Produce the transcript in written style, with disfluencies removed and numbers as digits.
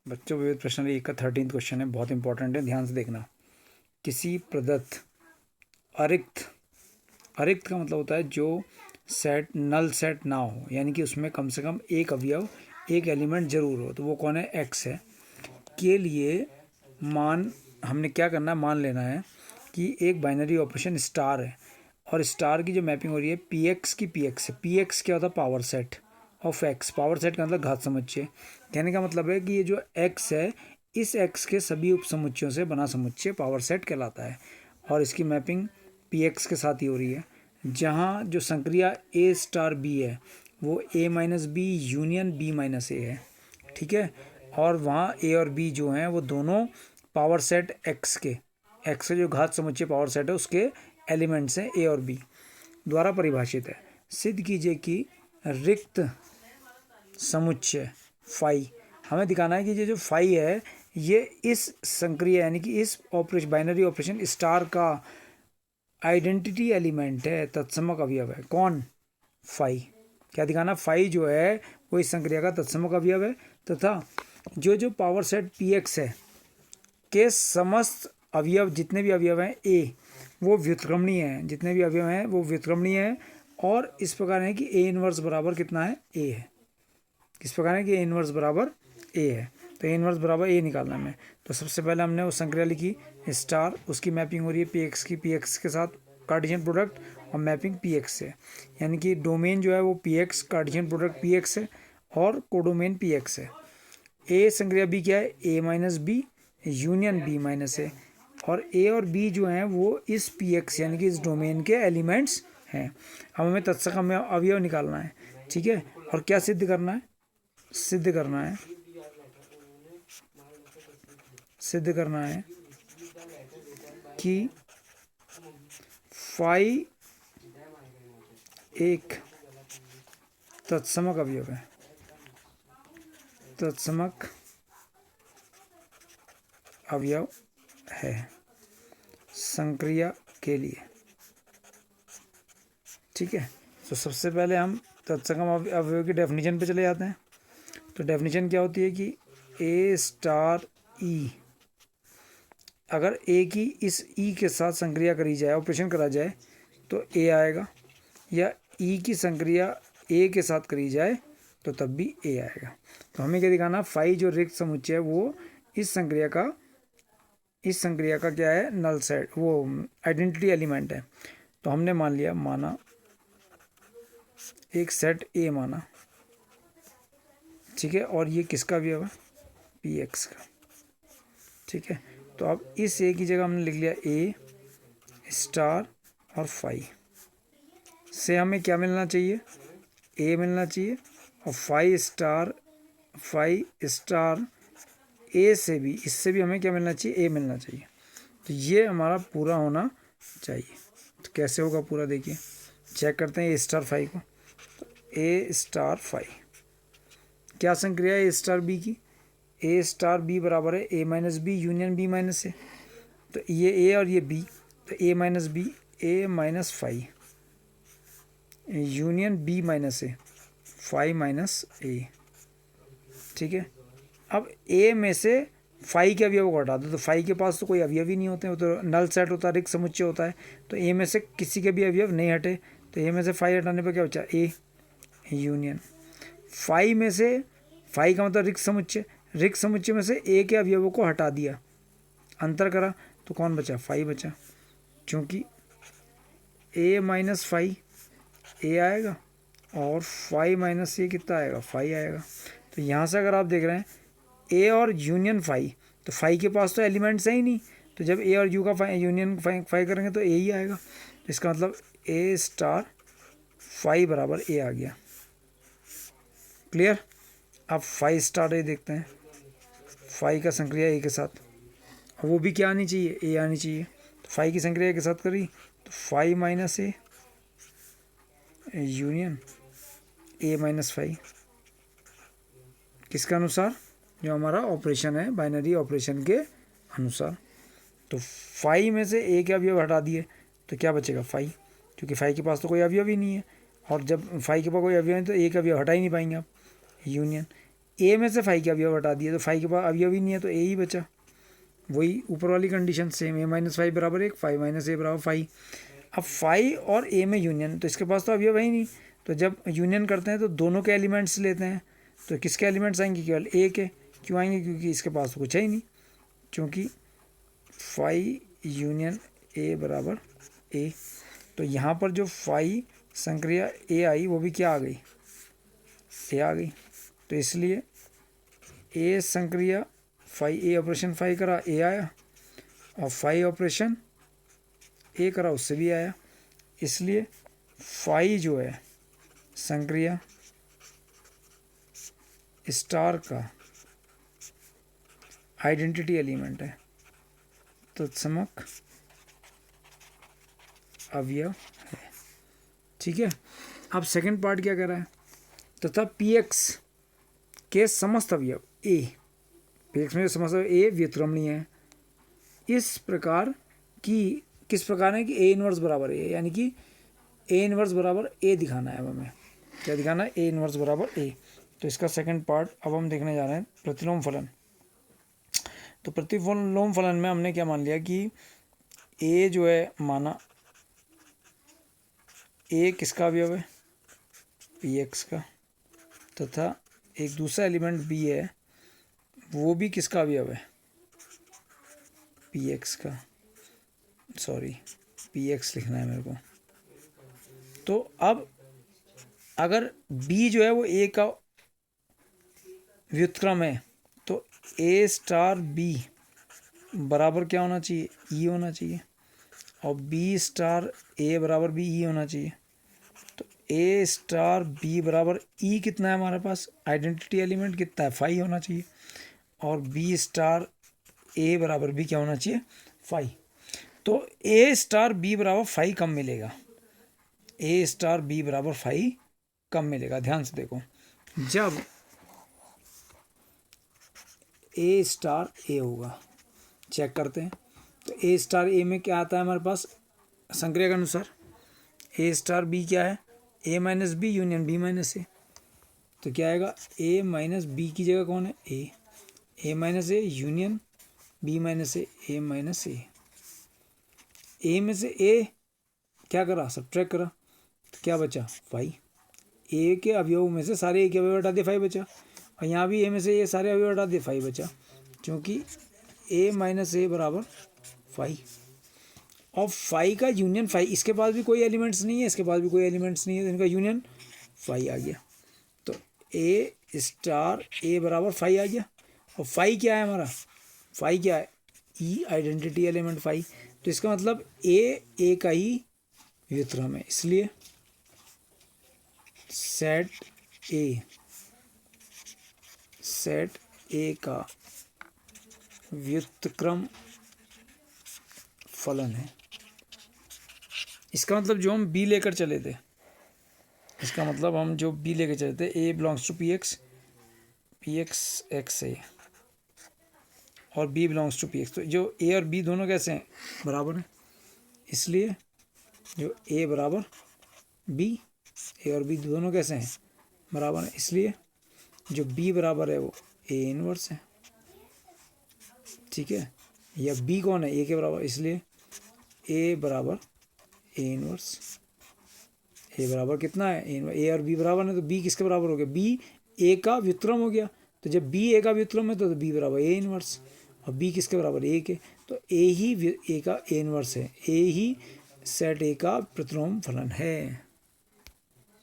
बच्चों, विविध प्रश्न एक का 13 क्वेश्चन है, बहुत इंपॉर्टेंट है, ध्यान से देखना। किसी प्रदत्त अरिक्त, अरिक्त का मतलब होता है जो सेट नल सेट ना हो, यानी कि उसमें कम से कम एक अवयव, एक एलिमेंट जरूर हो, तो वो कौन है? एक्स है। के लिए मान हमने क्या करना है, मान लेना है कि एक बाइनरी ऑपरेशन स्टार है और स्टार की जो मैपिंग हो रही है पी एक्स की पी एक्स है। पी एक्स क्या होता है? Power set of x. Power set का मतलब घात समुच्चय। कहने का मतलब है कि ये जो एक्स है, इस एक्स के सभी उप समुच्चयों से बना समुच्चय पावर सेट कहलाता है और इसकी मैपिंग पी एक्स के साथ ही हो रही है। जहाँ जो संक्रिया ए स्टार बी है वो A minus B union B minus A है, ठीक है। और वहाँ ए और बी जो हैं वो दोनों पावर सेट एक्स के, एक्स के जो घात समुच्चय पावर सेट है उसके एलिमेंट्स हैं ए और बी, द्वारा परिभाषित है। सिद्ध कीजिए कि रिक्त समुच्चय फाई, हमें दिखाना है कि ये जो फाई है ये इस संक्रिया यानी कि इस ऑपरेशन बाइनरी ऑपरेशन स्टार का आइडेंटिटी एलिमेंट है, तत्समक अवयव है। कौन? फाई। क्या दिखाना? फाई जो है वो इस संक्रिया का तत्समक अवयव है तथा जो जो पावर सेट पी एक्स है के समस्त अवयव, जितने भी अवयव हैं ए, वो व्युत्क्रमणीय हैं। जितने भी अवयव हैं वो व्युत्क्रमणीय हैं और इस प्रकार है कि ए इनवर्स बराबर कितना है? ए है। किस प्रकार है कि ए इनवर्स बराबर ए है, तो ए इनवर्स बराबर ए निकालना है। तो सबसे पहले हमने वो संक्रिया लिखी स्टार, उसकी मैपिंग हो रही है पी एक्स की पी एक्स के साथ कार्टेशियन प्रोडक्ट और मैपिंग पी एक्स से, यानी कि डोमेन जो है वो P x, Cartesian product P x है और कोडोमेन पी एक्स है। ए संक्रिया बी क्या है? A minus B union B minus A, और ए और बी जो हैं वो इस पी एक्स यानी कि इस डोमेन के एलिमेंट्स हैं। अब हमें तत्सक अवयव निकालना है, ठीक है। और क्या सिद्ध करना है? सिद्ध करना है कि फाई एक तत्समक अवयव है, तत्समक अवयव है संक्रिया के लिए, ठीक है। तो सबसे पहले हम तत्समक अवयव की डेफिनेशन पे चले जाते हैं। तो डेफिनेशन क्या होती है कि ए स्टार ई, अगर ए की इस ई के साथ संक्रिया करी जाए, ऑपरेशन करा जाए तो ए आएगा, या ई की संक्रिया ए के साथ करी जाए तो तब भी ए आएगा। तो हमें क्या दिखाना? फाई जो रिक्त समुच्चय है वो इस संक्रिया का क्या है? नल सेट, वो आइडेंटिटी एलिमेंट है। तो हमने मान लिया, माना एक सेट ए माना, ठीक है, और ये किसका अवयव है? पी एक्स का, ठीक है। तो अब इस ए की जगह हमने लिख लिया ए स्टार और फाई से हमें क्या मिलना चाहिए? ए मिलना चाहिए, और फाई स्टार ए से भी, इससे भी हमें क्या मिलना चाहिए? ए मिलना चाहिए। तो ये हमारा पूरा होना चाहिए। तो कैसे होगा पूरा? देखिए, चेक करते हैं ए स्टार फाई को। तो ए स्टार फाई क्या संक्रिया है ए स्टार बी की? ए स्टार बी बराबर है A minus B union B minus A. तो ये ए और ये बी, तो A minus B, A minus phi union B minus A, phi minus A, ठीक है। अब ए में से फाई के अवयव को हटा दो, तो फाई के पास तो कोई अवयव ही नहीं होते, वो तो नल सेट होता है, रिक्त समुच्चय होता है। तो ए में से किसी के भी अवयव नहीं हटे, तो ए में से फाई हटाने पर क्या बचा? ए यूनियन फाई में से, फाई का मतलब रिक्त समुच्चय, रिक्त समुच्चय में से ए के अवयवों को हटा दिया, अंतर करा, तो कौन बचा? फाई बचा, क्योंकि ए माइनस फाई ए आएगा और फाई माइनस ए कितना आएगा? फाई आएगा। तो यहाँ से अगर आप देख रहे हैं ए और यूनियन फाई, तो फाई के पास तो एलिमेंट्स है ही नहीं, तो जब ए और यू का यूनियन फाई करेंगे तो ए ही आएगा। तो इसका मतलब ए स्टार फाई बराबर ए आ गया। क्लियर? अब फाई स्टार ए देखते हैं, फाई का संक्रिया ए के साथ, वो भी क्या आनी चाहिए? ए आनी चाहिए। तो फाई की संक्रिया ए के साथ करी तो phi minus A union A minus phi, किसके अनुसार? जो हमारा ऑपरेशन है बाइनरी ऑपरेशन के अनुसार। तो फाई में से ए के अवयव हटा दिए तो क्या बचेगा? फाई, क्योंकि फाई के पास तो कोई अवयव ही नहीं है, और जब फाई के पास कोई अवयव है तो ए का अवयव हटा ही नहीं पाएंगे आप, यूनियन ए में से फाइव के अवयव हटा दिए तो फाइव के पास अवयव ही नहीं है तो ए ही बचा। वही ऊपर वाली कंडीशन सेम, ए माइनस फाइव बराबर 1, फाइव माइनस ए बराबर 5। अब फाइव और ए में यूनियन, तो इसके पास तो अवयव है ही नहीं, तो जब यूनियन करते हैं तो दोनों के एलिमेंट्स लेते हैं, तो किसके एलिमेंट्स आएंगे? केवल ए के। क्यों आएंगे? क्योंकि इसके पास तो कुछ है ही नहीं, क्योंकि फाइव यूनियन ए बराबर ए। तो यहाँ पर जो फाइव संक्रिया ए आई वो भी क्या आ गई? ए आ गई। तो इसलिए ए संक्रिया फाइव, ए ऑपरेशन फाइव करा ए आया, और फाइव ऑपरेशन ए करा उससे भी आया। इसलिए फाइव जो है संक्रिया स्टार का आइडेंटिटी एलिमेंट है, तत्समक अवयव है। ठीक है। अब सेकंड पार्ट क्या कह रहा है? तथा पी एक्स के समस्त अवयव ए, पी एक्स में समस्त अवयव ए व्युत्क्रमणीय है इस प्रकार कि, किस प्रकार है कि ए इनवर्स बराबर ए, यानी कि ए इनवर्स बराबर ए दिखाना है। अब हमें क्या दिखाना है? ए इनवर्स बराबर ए। तो इसका सेकंड पार्ट अब हम देखने जा रहे हैं, प्रतिलोम फलन। तो प्रतिलोम फलन में हमने क्या मान लिया कि ए जो है माना ए किसका अवयव है? पी एक्स का, तथा एक दूसरा एलिमेंट बी है वो भी किसका अवयव है? पी एक्स का। सॉरी, पी एक्स लिखना है मेरे को। तो अब अगर बी जो है वो ए का व्युत्क्रम है तो ए स्टार बी बराबर क्या होना चाहिए? ई होना चाहिए। और बी स्टार ए बराबर भी ई होना चाहिए। तो ए स्टार बी बराबर ई कितना है हमारे पास? आइडेंटिटी एलिमेंट कितना है? 5 होना चाहिए। और बी स्टार ए बराबर भी क्या होना चाहिए? 5। तो ए स्टार बी बराबर 5 कम मिलेगा? ए स्टार बी बराबर 5 कम मिलेगा। ध्यान से देखो, जब ए स्टार ए होगा, चेक करते हैं। तो ए स्टार ए में क्या आता है हमारे पास संक्रिया के अनुसार? ए स्टार बी क्या है? A minus B union B minus A. तो क्या आएगा? ए माइनस बी की जगह कौन है? A. A minus A union B minus A, A minus A. A में से ए क्या करा? सब्ट्रैक्ट करा, तो क्या बचा? 5। ए के अवयवों में से सारे ए के अवयव हटा दिए, 5 बचा। और यहाँ भी ए में से ये सारे अवयव हटा दिए, 5 बचा, क्योंकि ए माइनस ए बराबर 5। और 5 का यूनियन 5, इसके पास भी कोई एलिमेंट्स नहीं है, इसके पास भी कोई एलिमेंट्स नहीं है, तो इनका यूनियन 5 आ गया। तो ए स्टार ए बराबर 5 आ गया। और 5 क्या है हमारा? 5 क्या है? ई आइडेंटिटी एलिमेंट 5। तो इसका मतलब ए का ही व्युत्क्रम है। इसलिए सेट ए का व्युत्क्रम फलन है। इसका मतलब जो हम बी लेकर चले थे, इसका मतलब हम जो बी लेकर चले थे, A belongs to P X X A और B belongs to P X. तो जो ए और बी दोनों कैसे हैं? बराबर हैं। इसलिए जो ए बराबर बी, ए और बी दोनों कैसे हैं? बराबर हैं। इसलिए जो बी बराबर है वो ए इनवर्स है। ठीक है। या बी कौन है? ए के बराबर, इसलिए ए बराबर ए इनवर्स। ए बराबर कितना है? ए और बी बराबर है, तो बी किसके बराबर हो गया? बी ए का व्युत्क्रम हो गया। तो जब बी ए का व्युत्क्रम है तो बी बराबर ए इनवर्स, और बी किसके बराबर? ए के। तो ए ही ए का ए इनवर्स है, ए ही सेट ए का प्रतिलोम फलन है।